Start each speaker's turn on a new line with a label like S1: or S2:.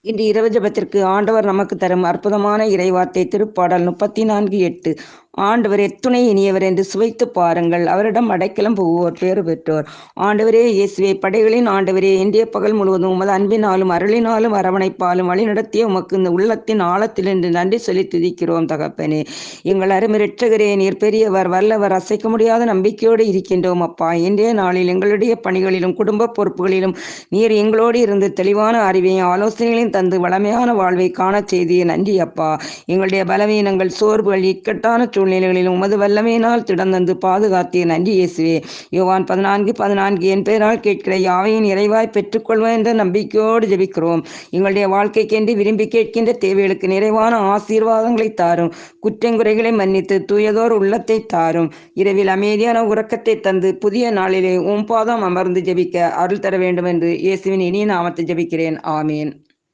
S1: இன்று இரவு ஜெபத்திற்கு ஆண்டவர் நமக்கு தரும் அற்புதமான இறைவார்த்தை திருப்பாடல் 34:8. ஆண்டவர் எத்துணை இனியவர் என்று சுவைத்து பாருங்கள், அவரிடம் அடைக்கலம் புகுவோர் பேறு பெற்றோர். ஆண்டவரே இயேசுவே, படைகளின் ஆண்டவரே, இன்றைய பகல் முழுவதும் உமது அன்பினாலும் அருளினாலும் அரவணைப்பாலும் வழிநடத்திய உமக்கு இந்த உள்ளத்தின் ஆழத்திலிருந்து நன்றி சொல்லி துதிக்கிறோம் தகப்பனே. எங்கள் அருமை இரட்சகரே, நீர் பெரியவர், வல்லவர், அசைக்க முடியாத நம்பிக்கையோடு இருக்கின்றோம் அப்பா. இன்றைய நாளில் எங்களுடைய பணிகளிலும் குடும்ப பொறுப்புகளிலும் நீர் எங்களோடு இருந்து தெளிவான அறிவையும் ஆலோசனைகளையும் தந்து வளமையான வாழ்வை காணச் செய்திய நன்றி அப்பா. எங்களுடைய பலவீனங்கள், சோர்வுகள், இக்கட்டான சூழ்நிலைகளிலும் உமது வல்லமையினால் திடந்தந்து பாதுகாத்திய நன்றி இயேசுவே. யோவான் 14:14 என் பெயரால் கேட்கிற யாவையும் நிறைவாய் பெற்றுக்கொள்வோம் என்ற நம்பிக்கையோடு ஜெபிக்கிறோம். எங்களுடைய வாழ்க்கைக்கென்று விரும்பி கேட்கின்ற தேவைகளுக்கு நிறைவான ஆசீர்வாதங்களை தாரும். குற்றங்குறைகளை மன்னித்து தூயதோர் உள்ளத்தை தாரும். இரவில் அமைதியான உறக்கத்தை தந்து புதிய நாளிலே உம் பாதம் அமர்ந்து ஜெபிக்க அருள் தர வேண்டும் என்று இயேசுவின் இனிய நாமத்தை ஜெபிக்கிறேன். ஆமீன்.